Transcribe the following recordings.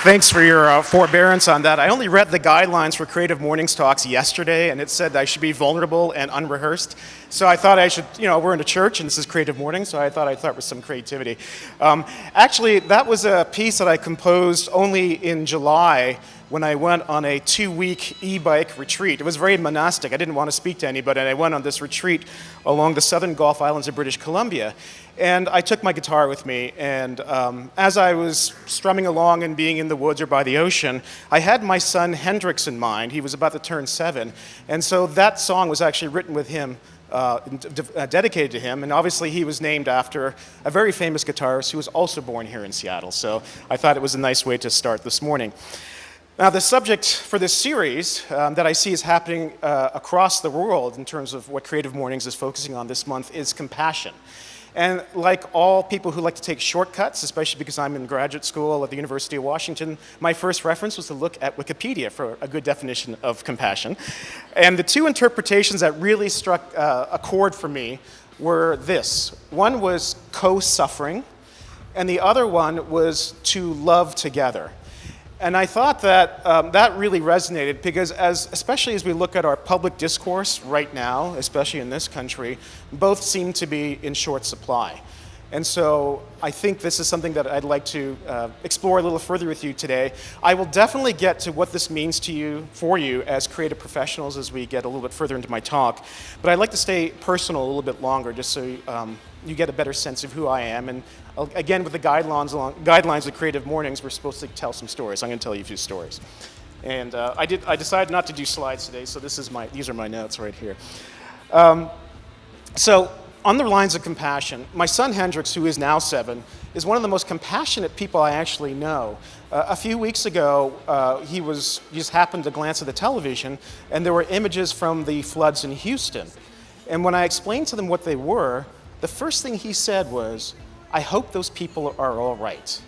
Thanks for your forbearance on that. I only read the guidelines for Creative Mornings talks yesterday, and it said I should be vulnerable and unrehearsed. So I thought I should, we're in a church, and this is Creative Mornings, so I thought I'd start with some creativity. Actually, that was a piece that I composed only in July when I went on a 2-week e-bike retreat. It was very monastic. I didn't want to speak to anybody, and I went on this retreat along the southern Gulf Islands of British Columbia. And I took my guitar with me, and as I was strumming along and being in the woods or by the ocean, I had my son Hendrix in mind. He was about to turn 7, and so that song was actually written with him, dedicated to him, and obviously he was named after a very famous guitarist who was also born here in Seattle, so I thought it was a nice way to start this morning. Now, the subject for this series that I see is happening across the world in terms of what Creative Mornings is focusing on this month is compassion. And like all people who like to take shortcuts, especially because I'm in graduate school at the University of Washington, my first reference was to look at Wikipedia for a good definition of compassion. And the two interpretations that really struck a chord for me were this. One was co-suffering, and the other one was to love together. And I thought that that really resonated because especially as we look at our public discourse right now, especially in this country, both seem to be in short supply. And so I think this is something that I'd like to explore a little further with you today. I will definitely get to what this means to you, for you as creative professionals as we get a little bit further into my talk. But I'd like to stay personal a little bit longer just so you get a better sense of who I am. And again, with the guidelines of Creative Mornings, we're supposed to tell some stories. I'm going to tell you a few stories. And I decided not to do slides today, so these are my notes right here. So on the lines of compassion, my son Hendrix, who is now 7, is one of the most compassionate people I actually know. A few weeks ago, he just happened to glance at the television, and there were images from the floods in Houston. And when I explained to them what they were, the first thing he said was, "I hope those people are all right."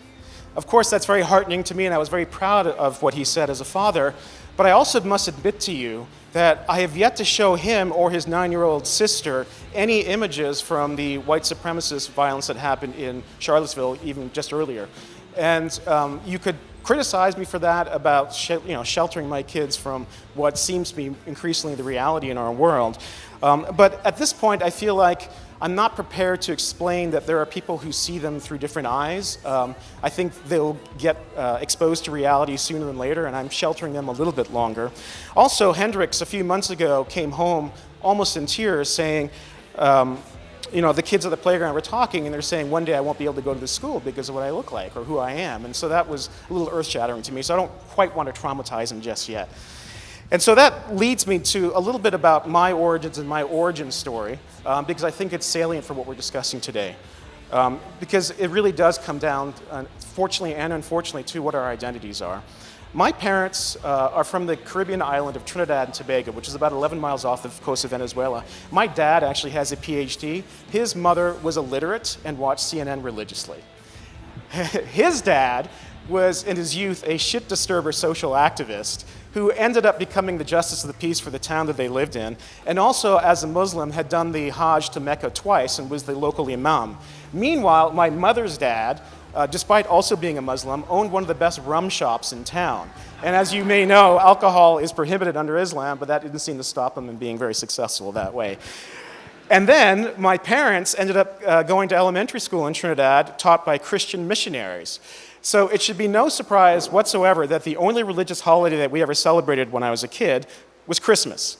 Of course, that's very heartening to me, and I was very proud of what he said as a father, but I also must admit to you that I have yet to show him or his 9-year-old sister any images from the white supremacist violence that happened in Charlottesville even just earlier. And you could criticize me for that about sheltering my kids from what seems to be increasingly the reality in our world. But at this point, I feel like I'm not prepared to explain that there are people who see them through different eyes. I think they'll get exposed to reality sooner than later, and I'm sheltering them a little bit longer. Also, Hendrix, a few months ago, came home almost in tears saying, the kids at the playground were talking, and they're saying, one day I won't be able to go to this school because of what I look like or who I am. And so that was a little earth-shattering to me, so I don't quite want to traumatize him just yet. And so that leads me to a little bit about my origins and my origin story, because I think it's salient for what we're discussing today. Because it really does come down, fortunately and unfortunately, to what our identities are. My parents are from the Caribbean island of Trinidad and Tobago, which is about 11 miles off the coast of Venezuela. My dad actually has a PhD. His mother was illiterate and watched CNN religiously. His dad was, in his youth, a shit disturber social activist who ended up becoming the justice of the peace for the town that they lived in, and also, as a Muslim, had done the Hajj to Mecca twice and was the local imam. Meanwhile, my mother's dad, despite also being a Muslim, owned one of the best rum shops in town. And as you may know, alcohol is prohibited under Islam, but that didn't seem to stop him in being very successful that way. And then my parents ended up going to elementary school in Trinidad, taught by Christian missionaries. So it should be no surprise whatsoever that the only religious holiday that we ever celebrated when I was a kid was Christmas,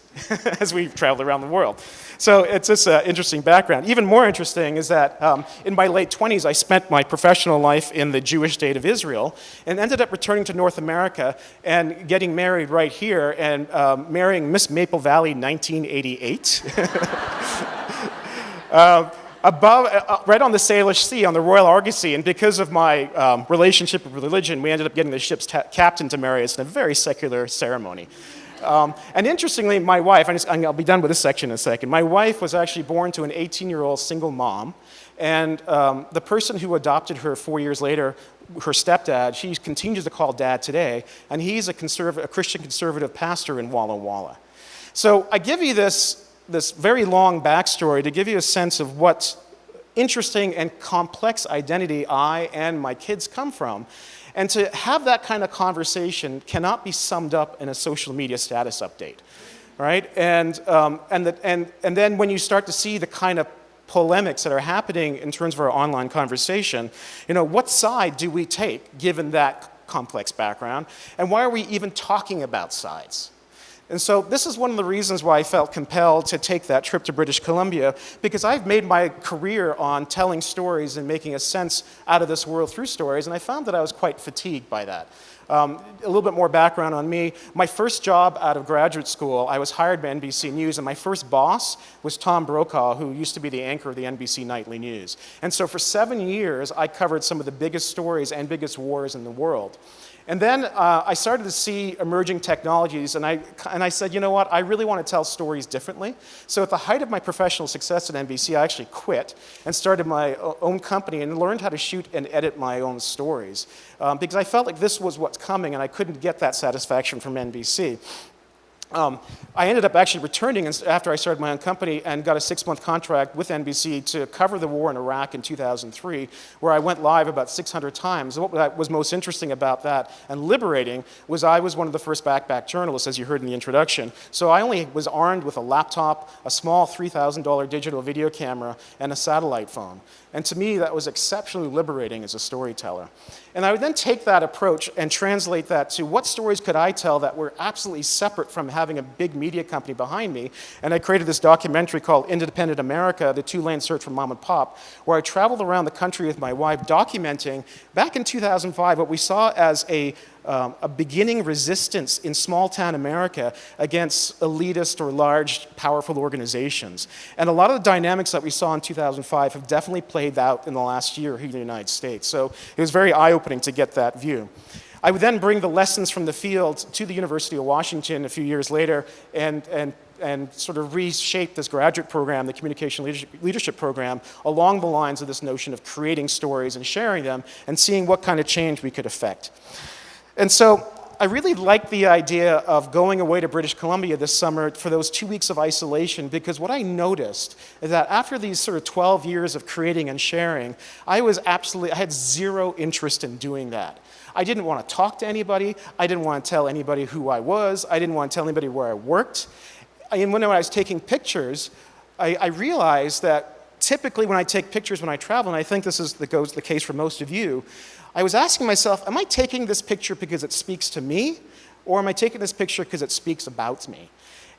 as we traveled around the world. So it's just an interesting background. Even more interesting is that in my late 20s, I spent my professional life in the Jewish state of Israel and ended up returning to North America and getting married right here and marrying Miss Maple Valley 1988. Right on the Salish Sea, on the Royal Argosy, and because of my relationship with religion, we ended up getting the ship's captain to marry us in a very secular ceremony. And interestingly, my wife, and I'll be done with this section in a second, my wife was actually born to an 18-year-old single mom, and the person who adopted her 4 years later, her stepdad, she continues to call dad today, and he's a Christian conservative pastor in Walla Walla. So I give you this very long backstory to give you a sense of what interesting and complex identity I and my kids come from. And to have that kind of conversation cannot be summed up in a social media status update, right? And then when you start to see the kind of polemics that are happening in terms of our online conversation, what side do we take given that complex background? And why are we even talking about sides? And so this is one of the reasons why I felt compelled to take that trip to British Columbia, because I've made my career on telling stories and making a sense out of this world through stories, and I found that I was quite fatigued by that. A little bit more background on me. My first job out of graduate school, I was hired by NBC News, and my first boss was Tom Brokaw, who used to be the anchor of the NBC Nightly News. And so for 7 years, I covered some of the biggest stories and biggest wars in the world. And then I started to see emerging technologies, and I said, you know what, I really want to tell stories differently. So at the height of my professional success at NBC, I actually quit and started my own company and learned how to shoot and edit my own stories. Because I felt like this was what's coming, and I couldn't get that satisfaction from NBC. I ended up actually returning after I started my own company and got a 6-month contract with NBC to cover the war in Iraq in 2003, where I went live about 600 times. And what was most interesting about that and liberating was I was one of the first backpack journalists, as you heard in the introduction. So I only was armed with a laptop, a small $3,000 digital video camera, and a satellite phone. And to me, that was exceptionally liberating as a storyteller. And I would then take that approach and translate that to what stories could I tell that were absolutely separate from having a big media company behind me. And I created this documentary called Independent America, The Two-Lane Search for Mom and Pop, where I traveled around the country with my wife documenting, back in 2005, what we saw as a beginning resistance in small-town America against elitist or large, powerful organizations. And a lot of the dynamics that we saw in 2005 have definitely played out in the last year here in the United States. So it was very eye-opening to get that view. I would then bring the lessons from the field to the University of Washington a few years later and sort of reshape this graduate program, the Communication Leadership Program, along the lines of this notion of creating stories and sharing them and seeing what kind of change we could affect. And so I really liked the idea of going away to British Columbia this summer for those 2 weeks of isolation, because what I noticed is that after these sort of 12 years of creating and sharing, I had zero interest in doing that. I didn't want to talk to anybody. I didn't want to tell anybody who I was. I didn't want to tell anybody where I worked. And when I was taking pictures, I realized that typically when I take pictures when I travel, and I think this is the case for most of you, I was asking myself, am I taking this picture because it speaks to me, or am I taking this picture because it speaks about me?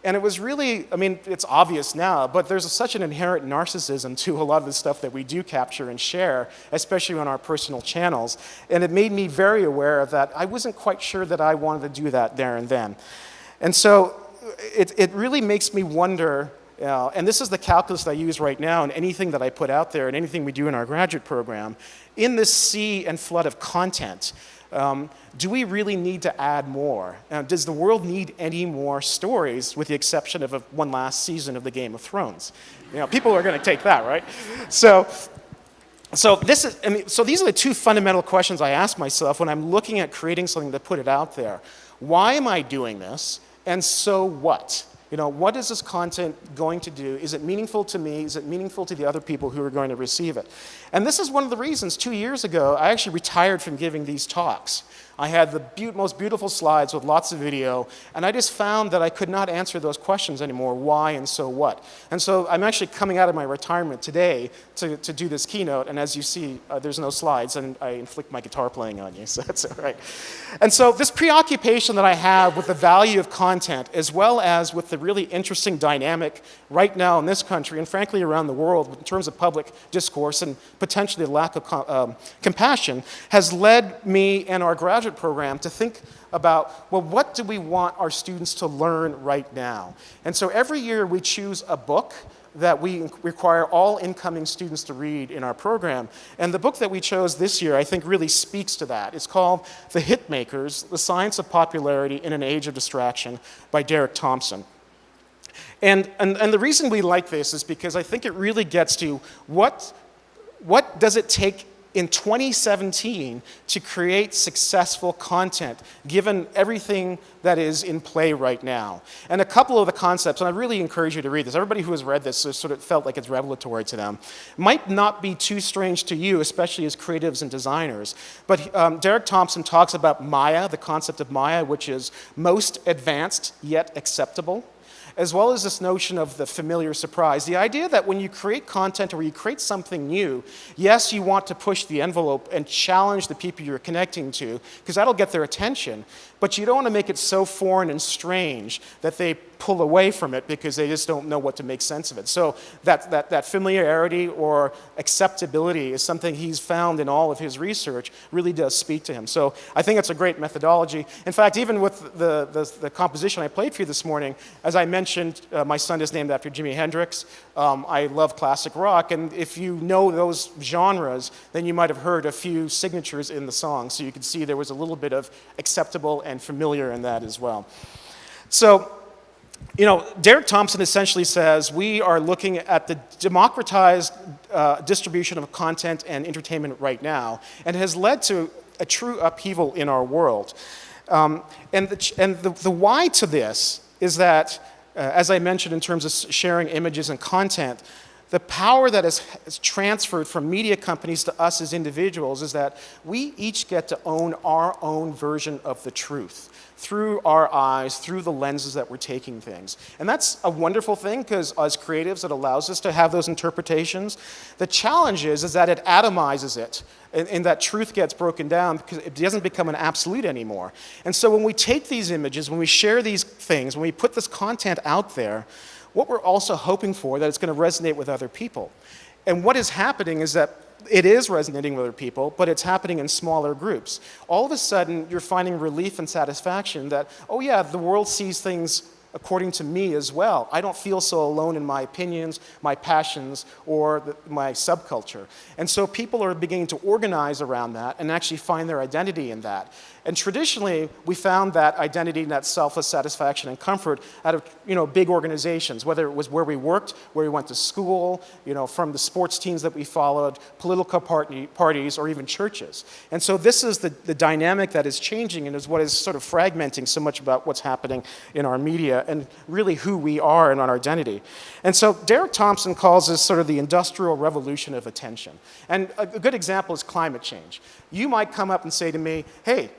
And it was really, I mean, it's obvious now, but there's such an inherent narcissism to a lot of the stuff that we do capture and share, especially on our personal channels. And it made me very aware of that. I wasn't quite sure that I wanted to do that there and then. And so it really makes me wonder, and this is the calculus that I use right now in anything that I put out there and anything we do in our graduate program, in this sea and flood of content, do we really need to add more? Does the world need any more stories, with the exception of one last season of the Game of Thrones? People are going to take that, right? So these are the two fundamental questions I ask myself when I'm looking at creating something to put it out there. Why am I doing this? And so what? What is this content going to do? Is it meaningful to me? Is it meaningful to the other people who are going to receive it? And this is one of the reasons 2 years ago, I actually retired from giving these talks. I had the most beautiful slides with lots of video, and I just found that I could not answer those questions anymore, why and so what. And so I'm actually coming out of my retirement today to do this keynote, and as you see, there's no slides, and I inflict my guitar playing on you, so that's all right. And so this preoccupation that I have with the value of content, as well as with the really interesting dynamic right now in this country, and frankly around the world, in terms of public discourse and potentially the lack of compassion, has led me and our graduate program to think about, well, what do we want our students to learn right now? And so every year we choose a book that we require all incoming students to read in our program. And the book that we chose this year, I think, really speaks to that. It's called The Hitmakers, The Science of Popularity in an Age of Distraction by Derek Thompson. And the reason we like this is because I think it really gets to what does it take in 2017 to create successful content, given everything that is in play right now. And a couple of the concepts, and I really encourage you to read this. Everybody who has read this has sort of felt like it's revelatory to them. Might not be too strange to you, especially as creatives and designers. But Derek Thompson talks about Maya, the concept of Maya, which is most advanced yet acceptable, as well as this notion of the familiar surprise. The idea that when you create content or you create something new, yes, you want to push the envelope and challenge the people you're connecting to, because that'll get their attention, but you don't want to make it so foreign and strange that they pull away from it because they just don't know what to make sense of it. So that familiarity or acceptability is something he's found in all of his research, really does speak to him. So I think it's a great methodology. In fact, even with the composition I played for you this morning, as I mentioned, my son is named after Jimi Hendrix. I love classic rock, and if you know those genres, then you might have heard a few signatures in the song. So you can see there was a little bit of acceptable and familiar in that as well. So, you know, Derek Thompson essentially says we are looking at the democratized distribution of content and entertainment right now, and has led to a true upheaval in our world. And the why to this is that, as I mentioned in terms of sharing images and content, the power that is transferred from media companies to us as individuals is that we each get to own our own version of the truth through our eyes, through the lenses that we're taking things. And that's a wonderful thing, because as creatives, it allows us to have those interpretations. The challenge is that it atomizes it, and that truth gets broken down because it doesn't become an absolute anymore. And so when we take these images, when we share these things, when we put this content out there, what we're also hoping for, that it's going to resonate with other people. And what is happening is that it is resonating with other people, but it's happening in smaller groups. All of a sudden, you're finding relief and satisfaction that, oh yeah, the world sees things according to me as well. I don't feel so alone in my opinions, my passions, or my subculture. And so people are beginning to organize around that and actually find their identity in that. And traditionally, we found that identity and that selfless satisfaction and comfort out of big organizations, whether it was where we worked, where we went to school, from the sports teams that we followed, political parties, or even churches. And so this is the dynamic that is changing and is what is sort of fragmenting so much about what's happening in our media and really who we are and our identity. And so Derek Thompson calls this sort of the industrial revolution of attention. And a good example is climate change. You might come up and say to me, hey,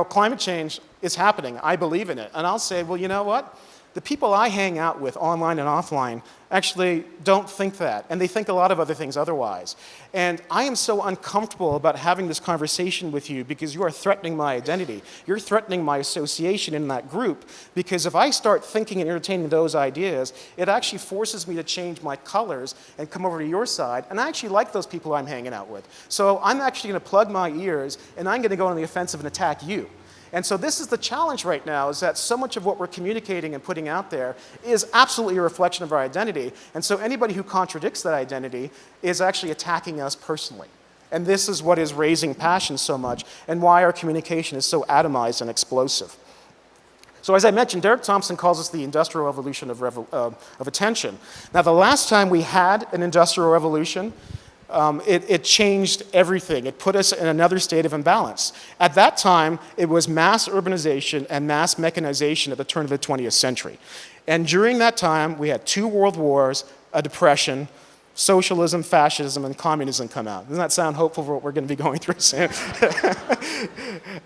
climate change is happening. I believe in it. And I'll say, well, you know what? The people I hang out with online and offline actually don't think that. And they think a lot of other things otherwise. And I am so uncomfortable about having this conversation with you because you are threatening my identity. You're threatening my association in that group, because if I start thinking and entertaining those ideas, it actually forces me to change my colors and come over to your side. And I actually like those people I'm hanging out with. So I'm actually going to plug my ears, and I'm going to go on the offensive and attack you. And so this is the challenge right now, is that so much of what we're communicating and putting out there is absolutely a reflection of our identity. And so anybody who contradicts that identity is actually attacking us personally. And this is what is raising passion so much and why our communication is so atomized and explosive. So as I mentioned, Derek Thompson calls this the industrial revolution of attention. Now, the last time we had an industrial revolution, it changed everything. It put us in another state of imbalance. At that time, it was mass urbanization and mass mechanization at the turn of the 20th century. And during that time, we had 2 world wars, a depression, socialism, fascism, and communism come out. Doesn't that sound hopeful for what we're going to be going through soon?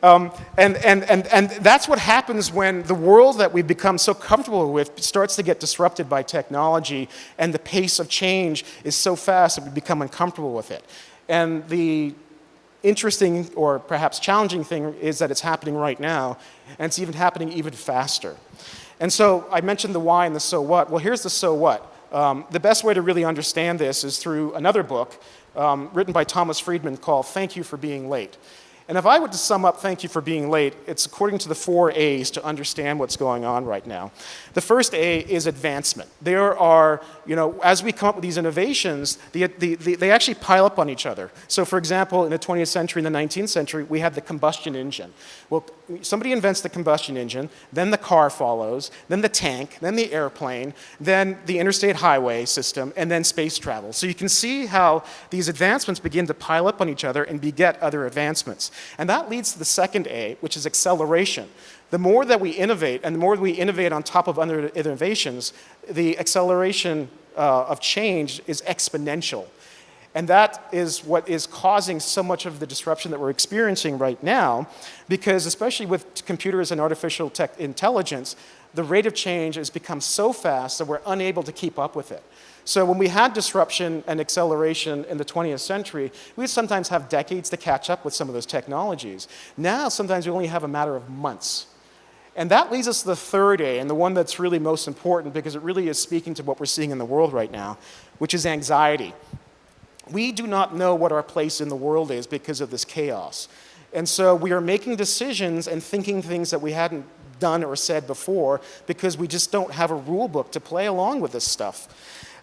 And that's what happens when the world that we've become so comfortable with starts to get disrupted by technology, and the pace of change is so fast that we become uncomfortable with it. And the interesting, or perhaps challenging thing, is that it's happening right now, and it's even happening even faster. And so I mentioned the why and the so what. Well, here's the so what. The best way to really understand this is through another book written by Thomas Friedman called Thank You for Being Late. And if I were to sum up thank you for being late, it's according to the 4 A's to understand what's going on right now. The first A is advancement. There are, as we come up with these innovations, they actually pile up on each other. So for example, in the 20th century and the 19th century, we had the combustion engine. Well, somebody invents the combustion engine, then the car follows, then the tank, then the airplane, then the interstate highway system, and then space travel. So you can see how these advancements begin to pile up on each other and beget other advancements. And that leads to the second A, which is acceleration. The more that we innovate, and the more we innovate on top of other innovations, the acceleration of change is exponential. And that is what is causing so much of the disruption that we're experiencing right now, because especially with computers and artificial intelligence, the rate of change has become so fast that we're unable to keep up with it. So when we had disruption and acceleration in the 20th century, we would sometimes have decades to catch up with some of those technologies. Now, sometimes we only have a matter of months. And that leads us to the third A, and the one that's really most important because it really is speaking to what we're seeing in the world right now, which is anxiety. We do not know what our place in the world is because of this chaos. And so we are making decisions and thinking things that we hadn't done or said before because we just don't have a rule book to play along with this stuff.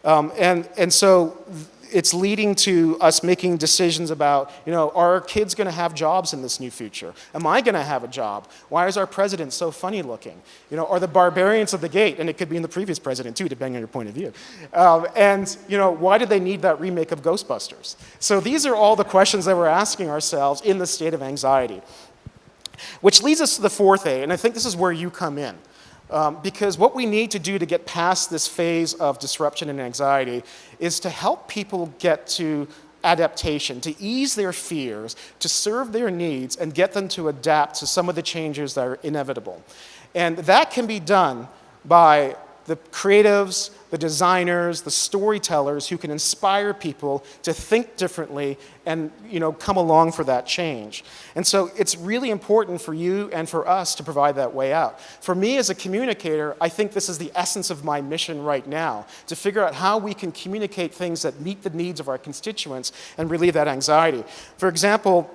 And so it's leading to us making decisions about, are our kids going to have jobs in this new future? Am I going to have a job? Why is our president so funny looking? Are the barbarians of the gate, and it could be in the previous president too, depending on your point of view. Why did they need that remake of Ghostbusters? So these are all the questions that we're asking ourselves in the state of anxiety. Which leads us to the fourth A, and I think this is where you come in. Because what we need to do to get past this phase of disruption and anxiety is to help people get to adaptation, to ease their fears, to serve their needs, and get them to adapt to some of the changes that are inevitable. And that can be done by the creatives, the designers, the storytellers who can inspire people to think differently and come along for that change. And so it's really important for you and for us to provide that way out. For me as a communicator, I think this is the essence of my mission right now, to figure out how we can communicate things that meet the needs of our constituents and relieve that anxiety. For example,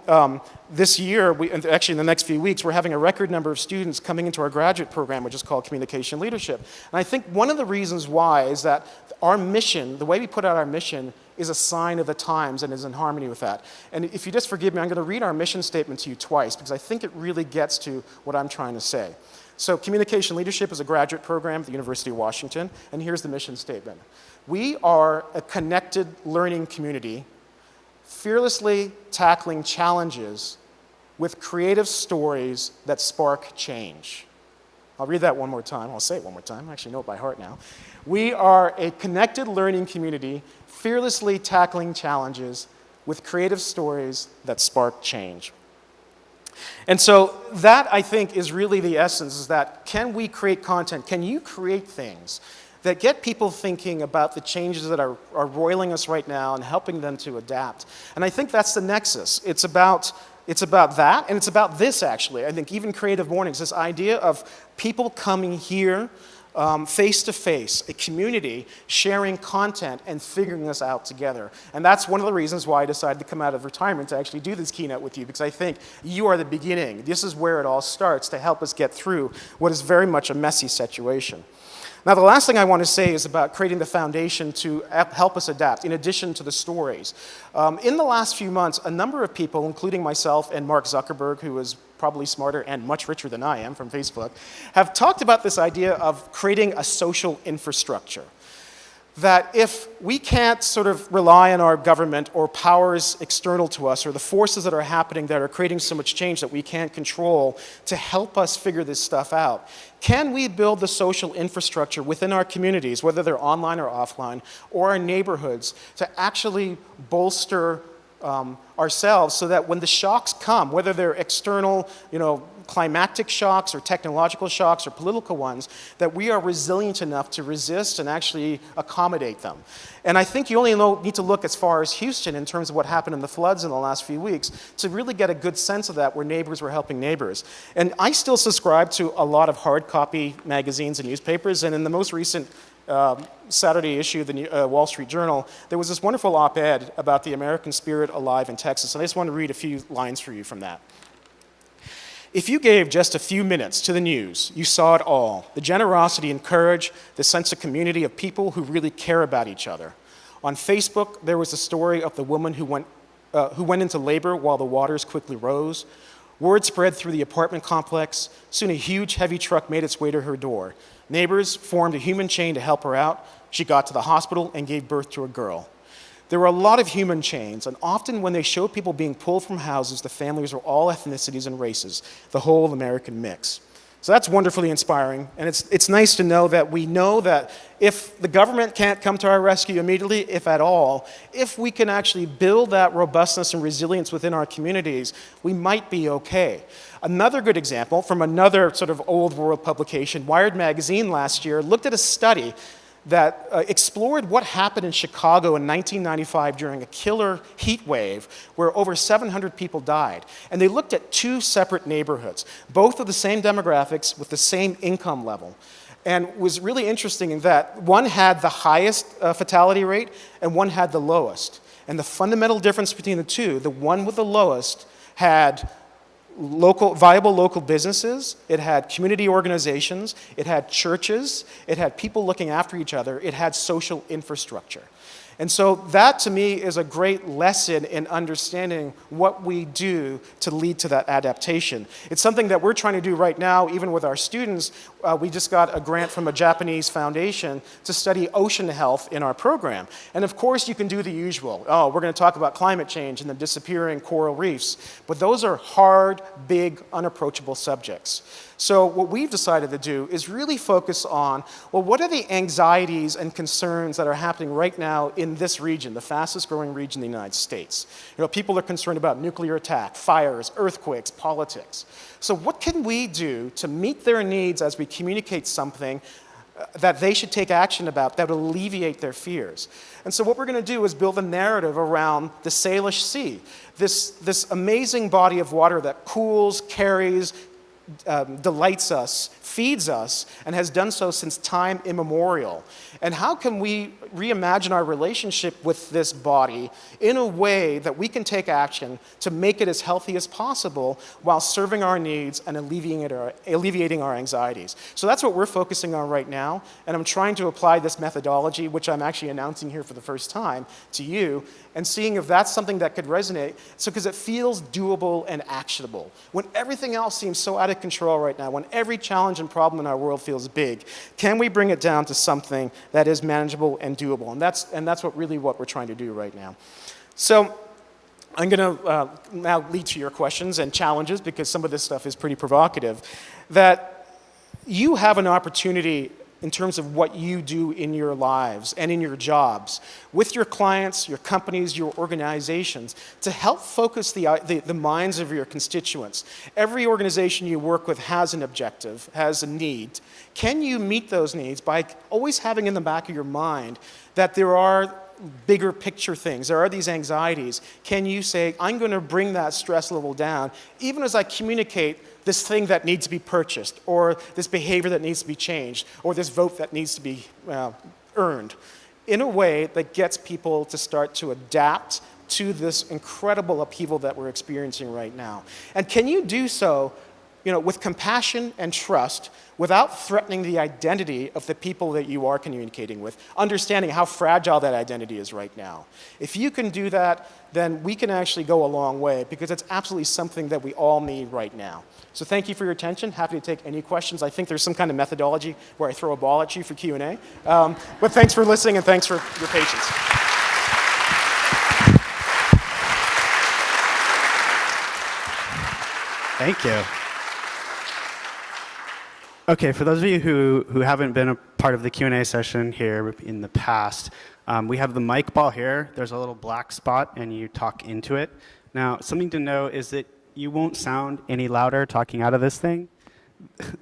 this year, actually in the next few weeks, we're having a record number of students coming into our graduate program, which is called Communication Leadership. And I think one of the reasons why is that our mission, the way we put out our mission, is a sign of the times and is in harmony with that. And if you just forgive me, I'm going to read our mission statement to you twice because I think it really gets to what I'm trying to say. So Communication Leadership is a graduate program at the University of Washington, and here's the mission statement. We are a connected learning community, fearlessly tackling challenges with creative stories that spark change. I'll read that one more time. I'll say it one more time. I actually know it by heart now. We are a connected learning community, fearlessly tackling challenges with creative stories that spark change. And so that, I think, is really the essence, is that can we create content? Can you create things that get people thinking about the changes that are roiling us right now and helping them to adapt? And I think that's the Nexus. It's about that, and it's about this, actually. I think even CreativeMornings, this idea of people coming here face-to-face, a community sharing content and figuring this out together. And that's one of the reasons why I decided to come out of retirement to actually do this keynote with you, because I think you are the beginning. This is where it all starts to help us get through what is very much a messy situation. Now, the last thing I want to say is about creating the foundation to help us adapt, in addition to the stories. In the last few months, a number of people, including myself and Mark Zuckerberg, who is probably smarter and much richer than I am from Facebook, have talked about this idea of creating a social infrastructure. That if we can't sort of rely on our government or powers external to us or the forces that are happening that are creating so much change that we can't control to help us figure this stuff out, can we build the social infrastructure within our communities, whether they're online or offline, or our neighborhoods, to actually bolster ourselves so that when the shocks come, whether they're external, climatic shocks or technological shocks or political ones, that we are resilient enough to resist and actually accommodate them. And I think you only need to look as far as Houston in terms of what happened in the floods in the last few weeks to really get a good sense of that, where neighbors were helping neighbors. And I still subscribe to a lot of hard copy magazines and newspapers, and in the most recent Saturday issue of the Wall Street Journal, there was this wonderful op-ed about the American spirit alive in Texas, and I just want to read a few lines for you from that. If you gave just a few minutes to the news, you saw it all. The generosity and courage, the sense of community of people who really care about each other. On Facebook, there was a story of the woman who went into labor while the waters quickly rose. Word spread through the apartment complex. Soon a huge, heavy truck made its way to her door. Neighbors formed a human chain to help her out. She got to the hospital and gave birth to a girl. There were a lot of human chains, and often when they showed people being pulled from houses, the families were all ethnicities and races, the whole American mix. So that's wonderfully inspiring, and it's nice to know that if the government can't come to our rescue immediately, if at all, if we can actually build that robustness and resilience within our communities, we might be okay. Another good example from another sort of old world publication, Wired Magazine last year, looked at a study that explored what happened in Chicago in 1995 during a killer heat wave where over 700 people died. And they looked at two separate neighborhoods, both of the same demographics with the same income level. And it was really interesting in that one had the highest fatality rate and one had the lowest. And the fundamental difference between the two, the one with the lowest had viable local businesses, it had community organizations, it had churches, it had people looking after each other, it had social infrastructure. And so that, to me, is a great lesson in understanding what we do to lead to that adaptation. It's something that we're trying to do right now, even with our students. We just got a grant from a Japanese foundation to study ocean health in our program. And of course, you can do the usual. Oh, we're going to talk about climate change and the disappearing coral reefs. But those are hard, big, unapproachable subjects. So what we've decided to do is really focus on, well, what are the anxieties and concerns that are happening right now in this region, the fastest growing region in the United States? You know, people are concerned about nuclear attack, fires, earthquakes, politics. So what can we do to meet their needs as we communicate something that they should take action about that will alleviate their fears? And so what we're going to do is build a narrative around the Salish Sea, this amazing body of water that cools, carries, delights us, feeds us, and has done so since time immemorial. And how can we reimagine our relationship with this body in a way that we can take action to make it as healthy as possible while serving our needs and alleviating our anxieties? So that's what we're focusing on right now, and I'm trying to apply this methodology, which I'm actually announcing here for the first time, to you, and seeing if that's something that could resonate, because it feels doable and actionable. When everything else seems so out of control right now, when every challenge and problem in our world feels big, can we bring it down to something that is manageable and doable? And that's what we're trying to do right now. So I'm going to now lead to your questions and challenges, because some of this stuff is pretty provocative, that you have an opportunity in terms of what you do in your lives and in your jobs, with your clients, your companies, your organizations, to help focus the minds of your constituents. Every organization you work with has an objective, has a need. Can you meet those needs by always having in the back of your mind that there are bigger picture things, there are these anxieties? Can you say, I'm going to bring that stress level down, even as I communicate this thing that needs to be purchased, or this behavior that needs to be changed, or this vote that needs to be earned, in a way that gets people to start to adapt to this incredible upheaval that we're experiencing right now? And can you do so, with compassion and trust, without threatening the identity of the people that you are communicating with, understanding how fragile that identity is right now? If you can do that, then we can actually go a long way, because it's absolutely something that we all need right now. So thank you for your attention. Happy to take any questions. I think there's some kind of methodology where I throw a ball at you for Q&A. But thanks for listening, and thanks for your patience. Thank you. Okay, for those of you who haven't been a part of the Q&A session here in the past, we have the mic ball here. There's a little black spot, and you talk into it. Now, something to know is that you won't sound any louder talking out of this thing.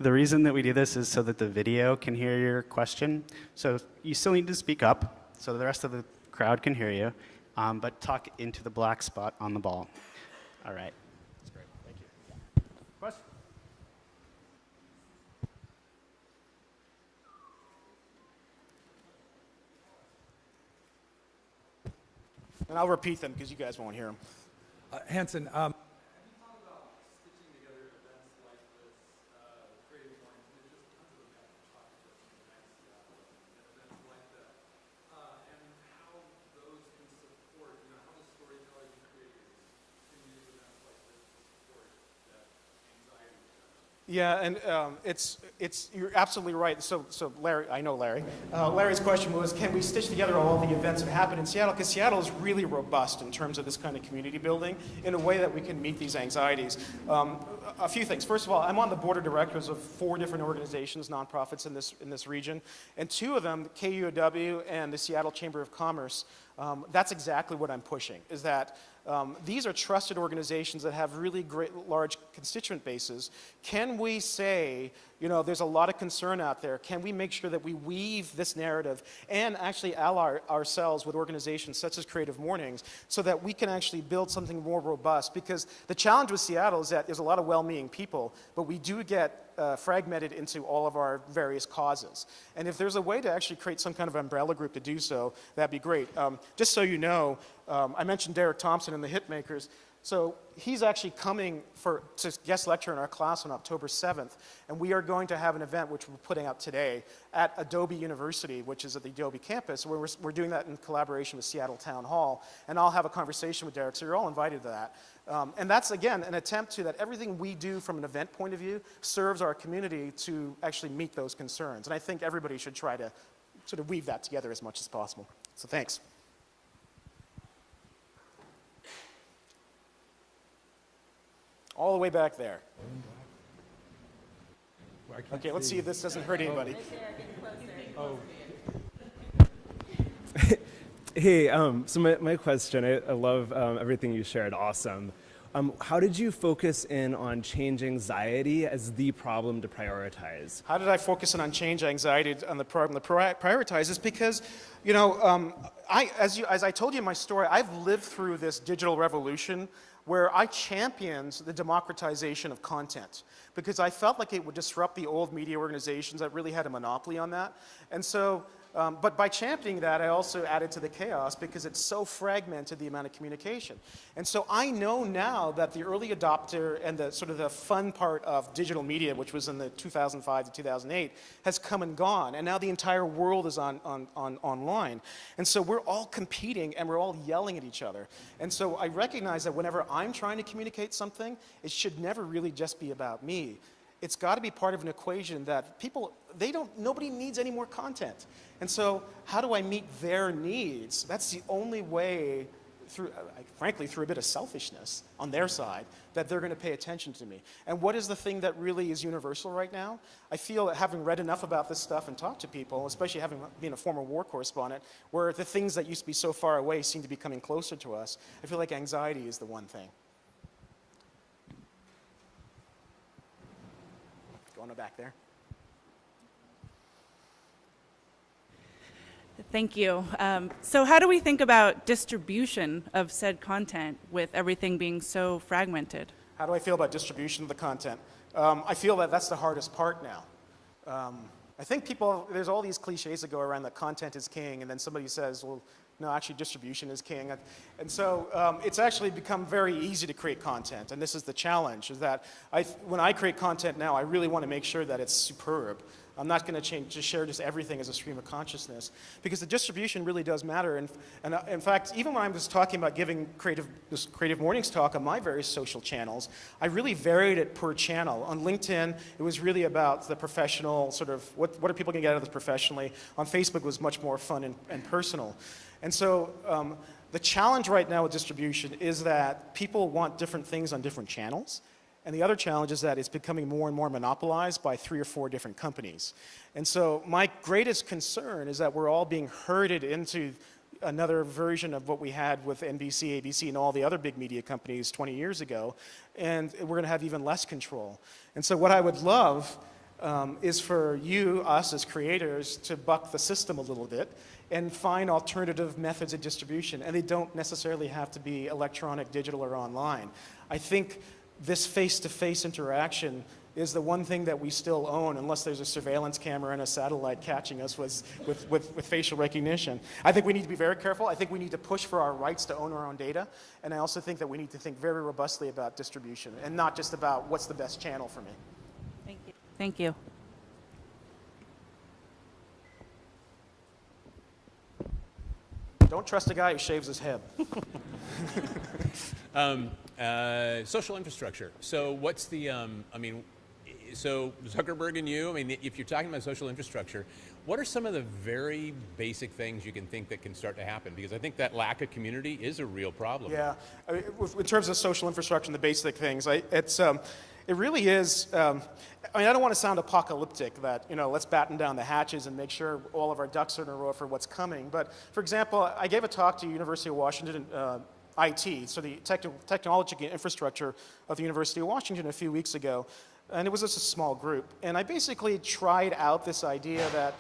The reason that we do this is so that the video can hear your question. So you still need to speak up so the rest of the crowd can hear you, but talk into the black spot on the ball. All right. That's great. Thank you. Question? And I'll repeat them because you guys won't hear them. Hanson, Yeah, and you're absolutely right. So Larry, I know Larry. Larry's question was, can we stitch together all the events that happen in Seattle? Because Seattle is really robust in terms of this kind of community building in a way that we can meet these anxieties. A few things. First of all, I'm on the board of directors of 4 different organizations, nonprofits in this region, and 2 of them, KUOW and the Seattle Chamber of Commerce. That's exactly what I'm pushing, is that these are trusted organizations that have really great large constituent bases. Can we say, there's a lot of concern out there. Can we make sure that we weave this narrative and actually ally ourselves with organizations such as Creative Mornings so that we can actually build something more robust? Because the challenge with Seattle is that there's a lot of well-meaning people, but we do get fragmented into all of our various causes. And if there's a way to actually create some kind of umbrella group to do so, that'd be great. Just so you know, I mentioned Derek Thompson and the Hitmakers. So he's actually coming to guest lecture in our class on October 7th, and we are going to have an event which we're putting out today at Adobe University, which is at the Adobe campus, where we're doing that in collaboration with Seattle Town Hall, and I'll have a conversation with Derek, so you're all invited to that. And that's, again, an attempt to that everything we do from an event point of view serves our community to actually meet those concerns, and I think everybody should try to sort of weave that together as much as possible. So thanks. All the way back there. Okay, let's see if this doesn't hurt anybody. Hey, so my question, I love everything you shared, awesome. How did you focus in on change anxiety as the problem to prioritize? How did I focus in on change anxiety on the problem to prioritize? Is because, as I told you in my story, I've lived through this digital revolution where I championed the democratization of content because I felt like it would disrupt the old media organizations that really had a monopoly on that. And so, but by championing that, I also added to the chaos because it's so fragmented, the amount of communication. And so I know now that the early adopter and the sort of the fun part of digital media, which was in the 2005 to 2008, has come and gone. And now the entire world is online. And so we're all competing and we're all yelling at each other. And so I recognize that whenever I'm trying to communicate something, it should never really just be about me. It's got to be part of an equation that nobody needs any more content. And so how do I meet their needs? That's the only way, frankly, through a bit of selfishness on their side, that they're going to pay attention to me. And what is the thing that really is universal right now? I feel that having read enough about this stuff and talked to people, especially having been a former war correspondent, where the things that used to be so far away seem to be coming closer to us, I feel like anxiety is the one thing. Going back there. Thank you. So how do we think about distribution of said content with everything being so fragmented? How do I feel about distribution of the content? I feel that that's the hardest part now. I think there's all these cliches that go around that content is king, and then somebody says, well, no, actually distribution is king. And so it's actually become very easy to create content, and this is the challenge, is that when I create content now, I really want to make sure that it's superb. I'm not going to share just everything as a stream of consciousness, because the distribution really does matter. And in fact, even when I was talking about giving this Creative Mornings talk on my various social channels, I really varied it per channel. On LinkedIn, it was really about the professional sort of, what are people going to get out of this professionally? On Facebook, it was much more fun and personal. And so the challenge right now with distribution is that people want different things on different channels. And the other challenge is that it's becoming more and more monopolized by 3 or 4 different companies. And so my greatest concern is that we're all being herded into another version of what we had with NBC, ABC, and all the other big media companies 20 years ago, and we're going to have even less control. And so what I would love is for us as creators, to buck the system a little bit and find alternative methods of distribution. And they don't necessarily have to be electronic, digital, or online. I think this face-to-face interaction is the one thing that we still own, unless there's a surveillance camera and a satellite catching us with facial recognition. I think we need to be very careful. I think we need to push for our rights to own our own data. And I also think that we need to think very robustly about distribution and not just about what's the best channel for me. Thank you. Thank you. Don't trust a guy who shaves his head. Social infrastructure. So what's the, so Zuckerberg and you, if you're talking about social infrastructure, what are some of the very basic things you can think that can start to happen? Because I think that lack of community is a real problem. Yeah, in terms of social infrastructure and the basic things, it really is, I don't want to sound apocalyptic that, let's batten down the hatches and make sure all of our ducks are in a row for what's coming. But for example, I gave a talk to University of Washington IT, so the technology and infrastructure of the University of Washington a few weeks ago. And it was just a small group. And I basically tried out this idea that,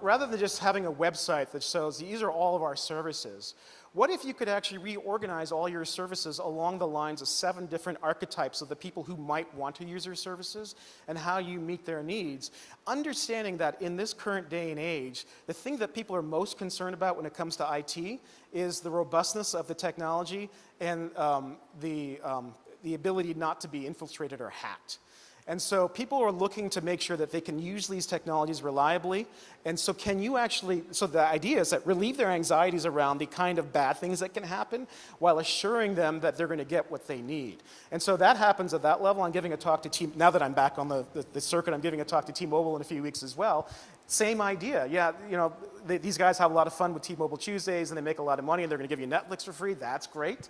rather than just having a website that shows these are all of our services, what if you could actually reorganize all your services along the lines of 7 different archetypes of the people who might want to use your services and how you meet their needs, understanding that in this current day and age, the thing that people are most concerned about when it comes to IT is the robustness of the technology and the ability not to be infiltrated or hacked. And so people are looking to make sure that they can use these technologies reliably. And so so the idea is that relieve their anxieties around the kind of bad things that can happen while assuring them that they're going to get what they need. And so that happens at that level. I'm giving a talk to now that I'm back on the circuit, I'm giving a talk to T-Mobile in a few weeks as well. Same idea. Yeah, these guys have a lot of fun with T-Mobile Tuesdays and they make a lot of money and they're going to give you Netflix for free. That's great.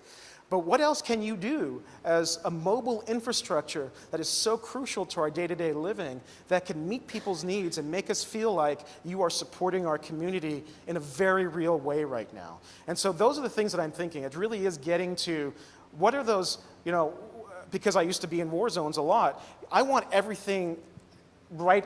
But what else can you do as a mobile infrastructure that is so crucial to our day-to-day living that can meet people's needs and make us feel like you are supporting our community in a very real way right now? And so those are the things that I'm thinking. It really is getting to what are those, because I used to be in war zones a lot, I want everything right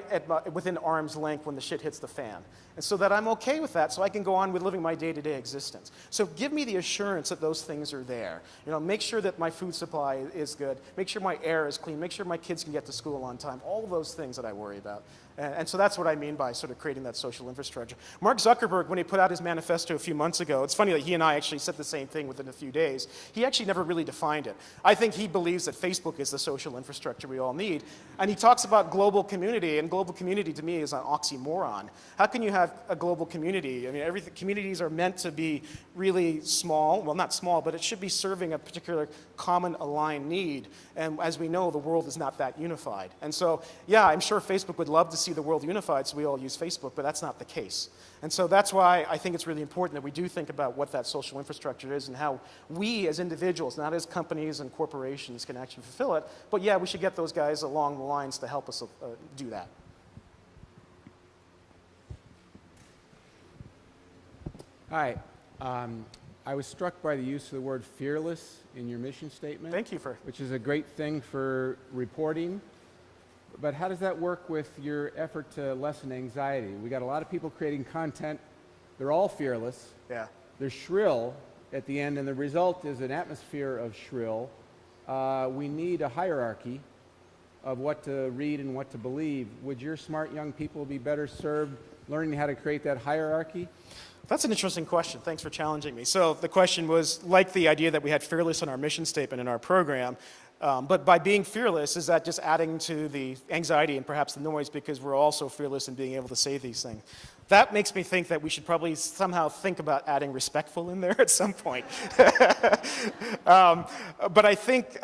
within arm's length when the shit hits the fan. And so that I'm okay with that so I can go on with living my day-to-day existence. So give me the assurance that those things are there. Make sure that my food supply is good, make sure my air is clean, make sure my kids can get to school on time, all of those things that I worry about. And so that's what I mean by sort of creating that social infrastructure. Mark Zuckerberg, when he put out his manifesto a few months ago, it's funny that he and I actually said the same thing within a few days. He actually never really defined it. I think he believes that Facebook is the social infrastructure we all need. And he talks about global community, and global community to me is an oxymoron. How can you have a global community? Communities are meant to be really small, well not small, but it should be serving a particular common aligned need. And as we know, the world is not that unified. And so, yeah, I'm sure Facebook would love to see the world unified so we all use Facebook, but that's not the case. And so that's why I think it's really important that we do think about what that social infrastructure is and how we as individuals, not as companies and corporations, can actually fulfill it. But yeah, we should get those guys along the lines to help us do that. Hi. I was struck by the use of the word fearless in your mission statement. Thank you which is a great thing for reporting. But how does that work with your effort to lessen anxiety? We got a lot of people creating content. They're all fearless. Yeah. They're shrill at the end, and the result is an atmosphere of shrill. We need a hierarchy of what to read and what to believe. Would your smart young people be better served learning how to create that hierarchy? That's an interesting question. Thanks for challenging me. So the question was, like the idea that we had fearless in our mission statement in our program, but by being fearless, is that just adding to the anxiety and perhaps the noise because we're also fearless in being able to say these things? That makes me think that we should probably somehow think about adding respectful in there at some point. But I think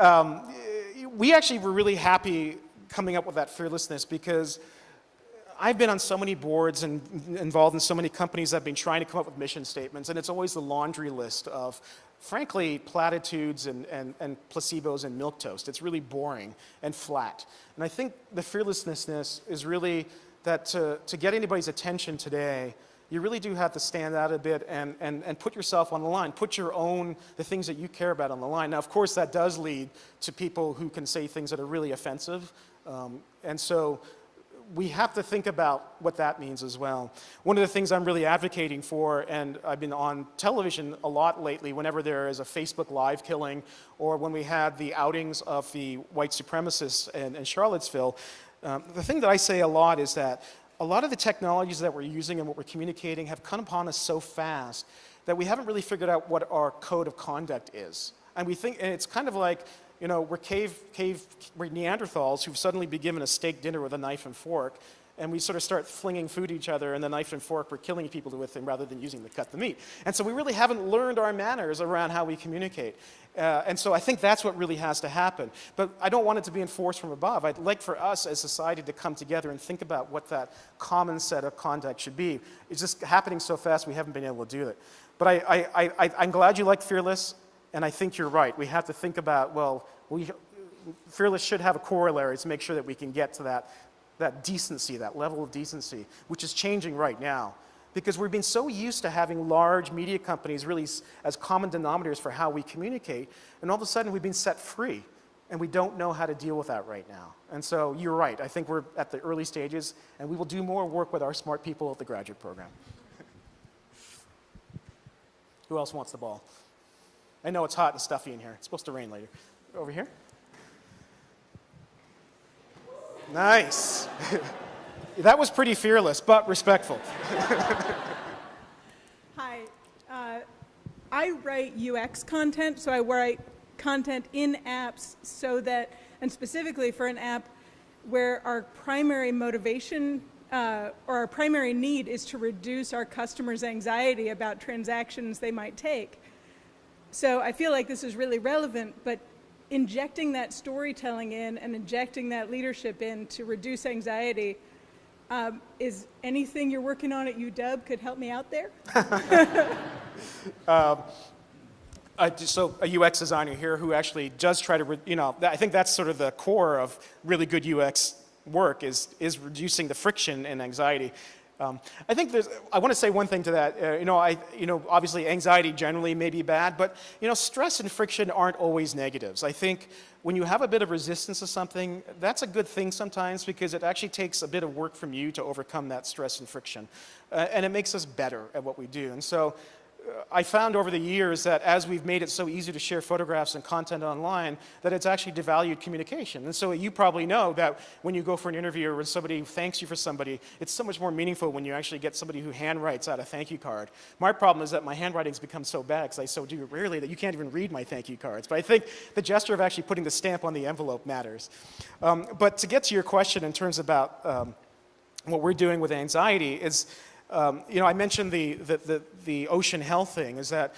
we actually were really happy coming up with that fearlessness because I've been on so many boards and involved in so many companies that have been trying to come up with mission statements, and it's always the laundry list of, frankly, platitudes and placebos and milquetoast. It's really boring and flat. And I think the fearlessness is really that to get anybody's attention today, you really do have to stand out a bit and put yourself on the line. Put the things that you care about on the line. Now, of course, that does lead to people who can say things that are really offensive. And so we have to think about what that means as well. One of the things I'm really advocating for, and I've been on television a lot lately whenever there is a Facebook Live killing, or when we had the outings of the white supremacists in Charlottesville, the thing that I say a lot is that a lot of the technologies that we're using and what we're communicating have come upon us so fast that we haven't really figured out what our code of conduct is. And we think, and it's kind of like, you know, we're Neanderthals who've suddenly been given a steak dinner with a knife and fork, and we sort of start flinging food at each other, and the knife and fork we're killing people with them rather than using to cut the meat. And so we really haven't learned our manners around how we communicate. And so I think that's what really has to happen. But I don't want it to be enforced from above. I'd like for us as society to come together and think about what that common set of conduct should be. It's just happening so fast we haven't been able to do it. But I'm glad you like Fearless, and I think you're right. We have to think about, well, Fearless should have a corollary to make sure that we can get to that decency, that level of decency, which is changing right now. Because we've been so used to having large media companies really as common denominators for how we communicate, and all of a sudden we've been set free, and we don't know how to deal with that right now. And so you're right. I think we're at the early stages, and we will do more work with our smart people at the graduate program. Who else wants the ball? I know it's hot and stuffy in here. It's supposed to rain later. Over here. Nice. That was pretty fearless, but respectful. Hi. I write UX content, so I write content in apps so that, and specifically for an app where our primary motivation or our primary need is to reduce our customers' anxiety about transactions they might take. So I feel like this is really relevant, but injecting that storytelling in and injecting that leadership in to reduce anxiety, is anything you're working on at UW could help me out there? So a UX designer here who actually does try to, I think that's sort of the core of really good UX work is reducing the friction and anxiety. I think I want to say one thing to that. Obviously anxiety generally may be bad, but stress and friction aren't always negatives. I think when you have a bit of resistance to something, that's a good thing sometimes because it actually takes a bit of work from you to overcome that stress and friction, and it makes us better at what we do. And so I found over the years that as we've made it so easy to share photographs and content online, that it's actually devalued communication. And so you probably know that when you go for an interview or when somebody thanks you for somebody, it's so much more meaningful when you actually get somebody who handwrites out a thank you card. My problem is that my handwriting's become so bad, because I so do it rarely, that you can't even read my thank you cards. But I think the gesture of actually putting the stamp on the envelope matters. But to get to your question in terms about what we're doing with anxiety is, I mentioned the ocean health thing, is that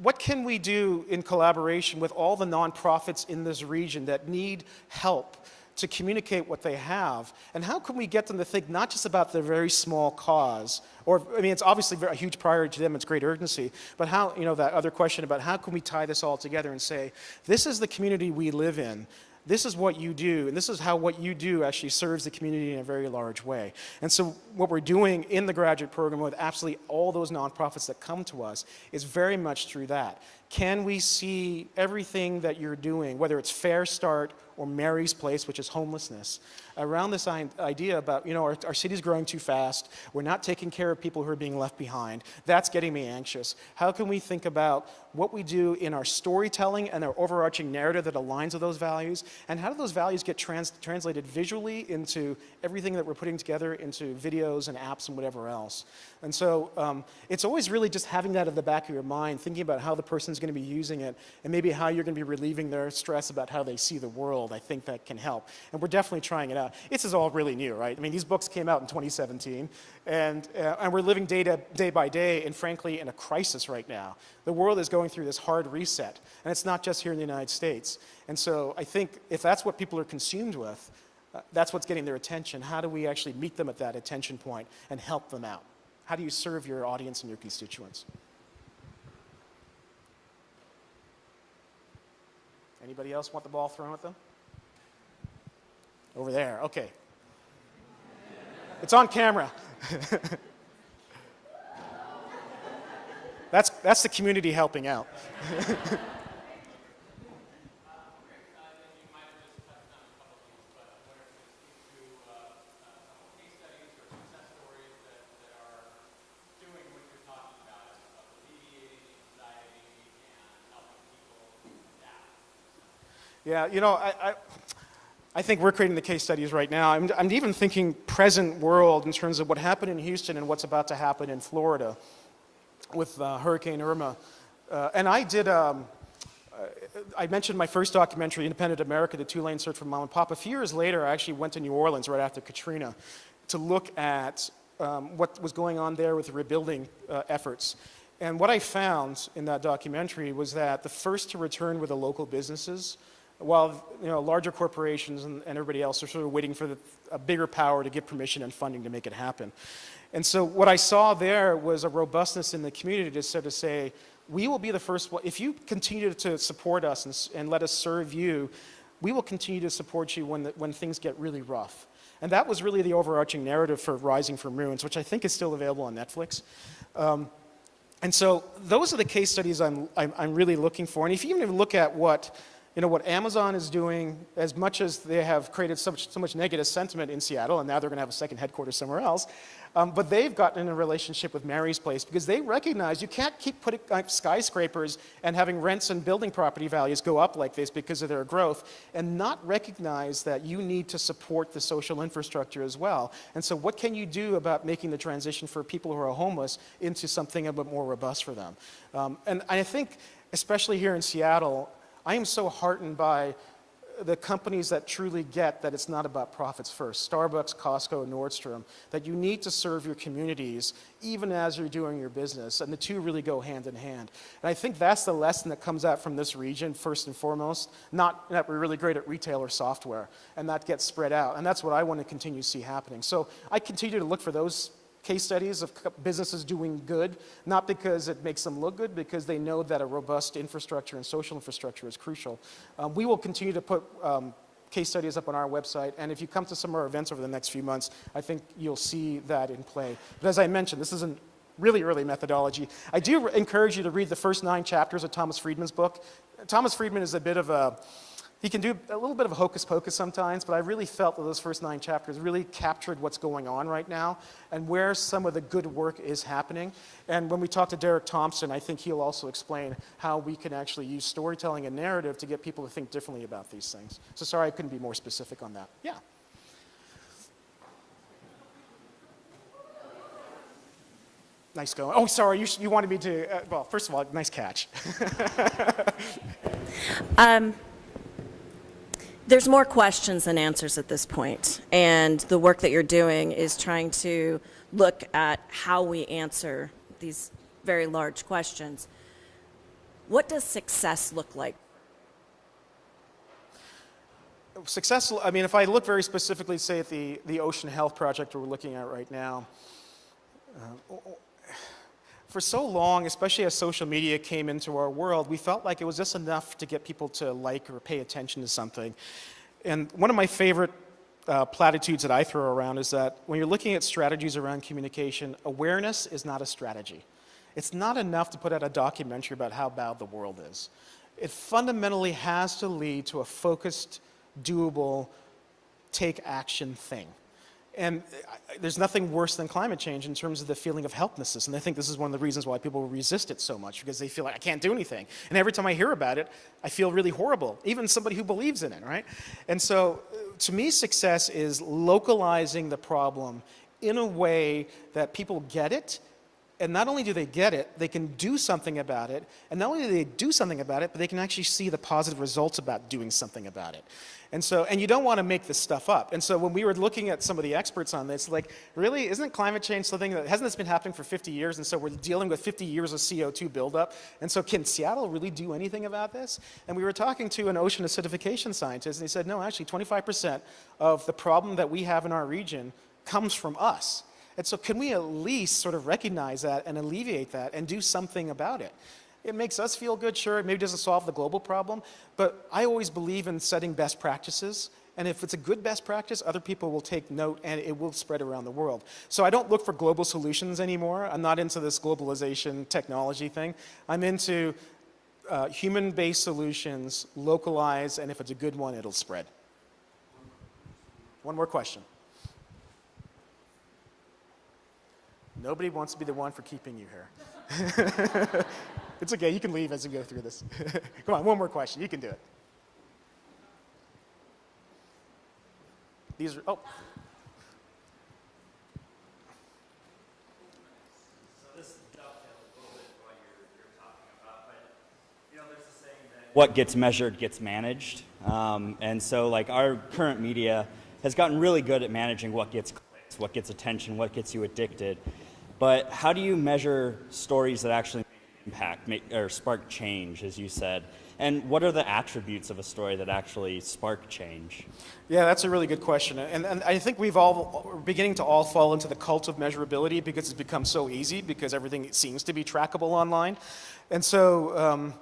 what can we do in collaboration with all the nonprofits in this region that need help to communicate what they have, and how can we get them to think not just about their very small cause, it's obviously a huge priority to them, it's great urgency, but how, that other question about how can we tie this all together and say, this is the community we live in, this is what you do, and this is how what you do actually serves the community in a very large way. And so what we're doing in the graduate program with absolutely all those nonprofits that come to us is very much through that. Can we see everything that you're doing, whether it's Fair Start or Mary's Place, which is homelessness, around this idea about, our city's growing too fast, we're not taking care of people who are being left behind, that's getting me anxious. How can we think about what we do in our storytelling and our overarching narrative that aligns with those values, and how do those values get translated visually into everything that we're putting together into videos and apps and whatever else. And so it's always really just having that at the back of your mind, thinking about how the person's going to be using it, and maybe how you're going to be relieving their stress about how they see the world. I think that can help. And we're definitely trying it out. This is all really new, right? These books came out in 2017, and we're living day by day, and frankly, in a crisis right now. The world is going through this hard reset, and it's not just here in the United States. And so I think if that's what people are consumed with, that's what's getting their attention. How do we actually meet them at that attention point and help them out? How do you serve your audience and your constituents? Anybody else want the ball thrown at them? Over there, okay. It's on camera. That's the community helping out. Yeah, you know, I think we're creating the case studies right now. I'm even thinking present world in terms of what happened in Houston and what's about to happen in Florida with Hurricane Irma. And I mentioned my first documentary, Independent America, The Two-Lane Search for Mom and Pop. A few years later, I actually went to New Orleans right after Katrina to look at what was going on there with the rebuilding efforts. And what I found in that documentary was that the first to return were the local businesses, while larger corporations and everybody else are sort of waiting for a bigger power to give permission and funding to make it happen. And so what I saw there was a robustness in the community to sort of say, we will be the first one. If you continue to support us and let us serve you, we will continue to support you when things get really rough. And that was really the overarching narrative for Rising from Ruins, which I think is still available on Netflix. And so those are the case studies I'm really looking for. And if you even look at what Amazon is doing, as much as they have created so much negative sentiment in Seattle, and now they're going to have a second headquarters somewhere else, but they've gotten in a relationship with Mary's Place because they recognize you can't keep putting skyscrapers and having rents and building property values go up like this because of their growth and not recognize that you need to support the social infrastructure as well. And so what can you do about making the transition for people who are homeless into something a bit more robust for them? And I think, especially here in Seattle, I am so heartened by the companies that truly get that it's not about profits first. Starbucks, Costco, Nordstrom, that you need to serve your communities even as you're doing your business, and the two really go hand in hand. And I think that's the lesson that comes out from this region, first and foremost, not that we're really great at retail or software, and that gets spread out, and that's what I want to continue to see happening. So I continue to look for those case studies of businesses doing good, not because it makes them look good, because they know that a robust infrastructure and social infrastructure is crucial. We will continue to put case studies up on our website, and if you come to some of our events over the next few months, I think you'll see that in play. But as I mentioned, this isn't really early methodology. I do encourage you to read the first 9 chapters of Thomas Friedman's book. Thomas Friedman is a bit of he can do a little bit of a hocus pocus sometimes, but I really felt that those first 9 chapters really captured what's going on right now and where some of the good work is happening. And when we talk to Derek Thompson, I think he'll also explain how we can actually use storytelling and narrative to get people to think differently about these things. So sorry I couldn't be more specific on that. Yeah. Nice going. Oh, sorry, you wanted me to, well, first of all, nice catch. There's more questions than answers at this point, and the work that you're doing is trying to look at how we answer these very large questions. What does success look like? Success, I mean, if I look very specifically, say, at the Ocean Health Project we're looking at right now, for so long, especially as social media came into our world, we felt like it was just enough to get people to like or pay attention to something. And one of my favorite platitudes that I throw around is that when you're looking at strategies around communication, awareness is not a strategy. It's not enough to put out a documentary about how bad the world is. It fundamentally has to lead to a focused, doable, take action thing. And there's nothing worse than climate change in terms of the feeling of helplessness. And I think this is one of the reasons why people resist it so much, because they feel like, I can't do anything. And every time I hear about it, I feel really horrible, even somebody who believes in it, right? And so to me, success is localizing the problem in a way that people get it. And not only do they get it, they can do something about it. And not only do they do something about it, but they can actually see the positive results about doing something about it. And you don't want to make this stuff up. And so when we were looking at some of the experts on this, like, really, isn't climate change something that, hasn't this been happening for 50 years? And so we're dealing with 50 years of CO2 buildup. And so can Seattle really do anything about this? And we were talking to an ocean acidification scientist, and he said, no, actually 25% of the problem that we have in our region comes from us. And so can we at least sort of recognize that and alleviate that and do something about it? It makes us feel good, sure, it maybe doesn't solve the global problem, but I always believe in setting best practices, and if it's a good best practice, other people will take note and it will spread around the world. So I don't look for global solutions anymore. I'm not into this globalization technology thing. I'm into human-based solutions, localized, and if it's a good one, it'll spread. One more question. Nobody wants to be the one for keeping you here. It's okay, you can leave as we go through this. Come on, one more question, you can do it. These are, oh. What gets measured gets managed. And so like our current media has gotten really good at managing what gets clicks, what gets attention, what gets you addicted. But how do you measure stories that actually make impact, or spark change, as you said? And what are the attributes of a story that actually spark change? Yeah, that's a really good question. And I think we're beginning to all fall into the cult of measurability because it's become so easy because everything seems to be trackable online. And so,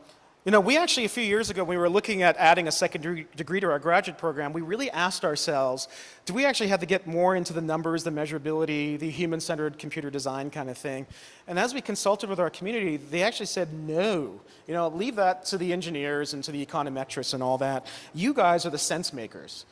we actually, a few years ago, when we were looking at adding a second degree to our graduate program, we really asked ourselves, do we actually have to get more into the numbers, the measurability, the human-centered computer design kind of thing? And as we consulted with our community, they actually said, no, leave that to the engineers and to the econometrists and all that. You guys are the sense makers.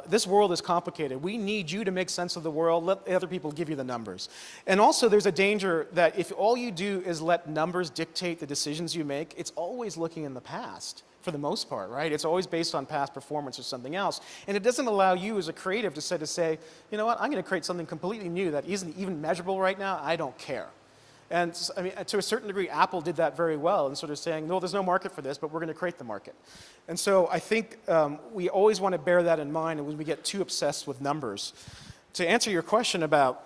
This world is complicated. We need you to make sense of the world. Let other people give you the numbers. And also there's a danger that if all you do is let numbers dictate the decisions you make, it's always looking in the past for the most part, right? It's always based on past performance or something else. And it doesn't allow you as a creative to say, you know what, I'm going to create something completely new that isn't even measurable right now. I don't care. And I mean, to a certain degree, Apple did that very well in sort of saying, no, there's no market for this, but we're going to create the market. And so I think we always want to bear that in mind when we get too obsessed with numbers. To answer your question about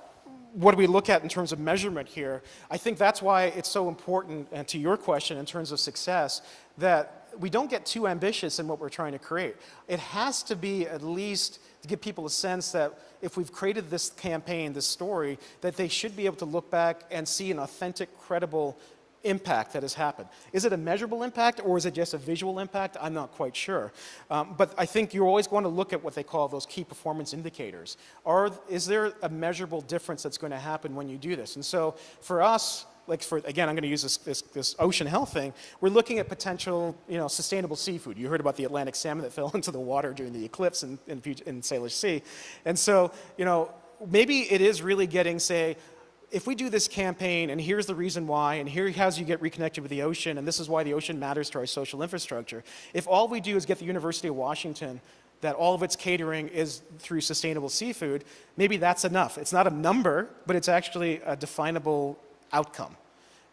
what do we look at in terms of measurement here, I think that's why it's so important, and to your question in terms of success, that we don't get too ambitious in what we're trying to create. It has to be at least to give people a sense that if we've created this campaign, this story, that they should be able to look back and see an authentic, credible impact that has happened. Is it a measurable impact or is it just a visual impact? I'm not quite sure. But I think you're always going to look at what they call those key performance indicators. Is there a measurable difference that's going to happen when you do this? And so for us, again, I'm going to use this ocean health thing. We're looking at potential, sustainable seafood. You heard about the Atlantic salmon that fell into the water during the eclipse in Salish Sea. And so, maybe it is really getting, say, if we do this campaign, and here's the reason why, and here's how you get reconnected with the ocean, and this is why the ocean matters to our social infrastructure. If all we do is get the University of Washington that all of its catering is through sustainable seafood, maybe that's enough. It's not a number, but it's actually a definable outcome.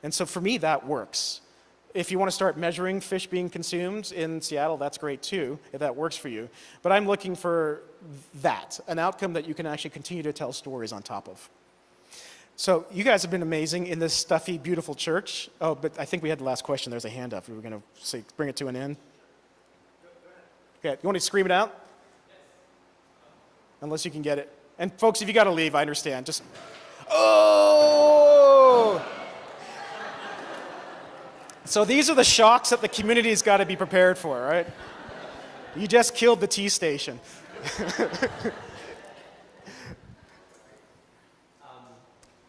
And so for me, that works. If you want to start measuring fish being consumed in Seattle, that's great too, if that works for you. But I'm looking for that, an outcome that you can actually continue to tell stories on top of. So you guys have been amazing in this stuffy, beautiful church. Oh, but I think we had the last question. There's a hand up. We were going to bring it to an end. Okay, you want to scream it out? Unless you can get it. And folks, if you got to leave, I understand. Just, oh! So these are the shocks that the community's got to be prepared for, right? You just killed the T station.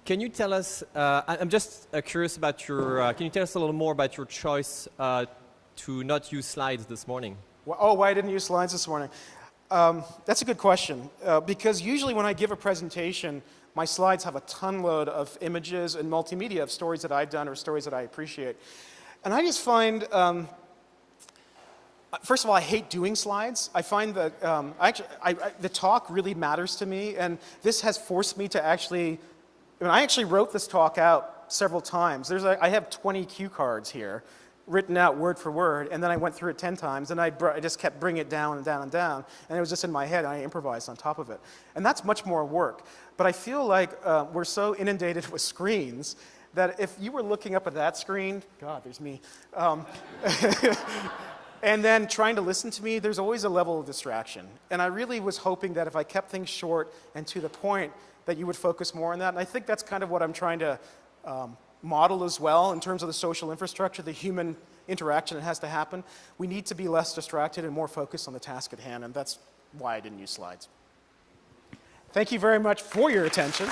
Can you tell us, I'm just curious about your, can you tell us a little more about your choice to not use slides this morning? Oh, why I didn't use slides this morning? That's a good question. Because usually when I give a presentation, my slides have a ton load of images and multimedia of stories that I've done or stories that I appreciate. And I just find, first of all, I hate doing slides. I find that the talk really matters to me, and this has forced me to actually, I actually wrote this talk out several times. I have 20 cue cards here, written out word for word, and then I went through it 10 times, and I just kept bringing it down and down and down, and it was just in my head, and I improvised on top of it. And that's much more work. But I feel like we're so inundated with screens that if you were looking up at that screen, God, there's me, and then trying to listen to me, there's always a level of distraction. And I really was hoping that if I kept things short and to the point, that you would focus more on that. And I think that's kind of what I'm trying to model as well in terms of the social infrastructure, the human interaction that has to happen. We need to be less distracted and more focused on the task at hand, and that's why I didn't use slides. Thank you very much for your attention.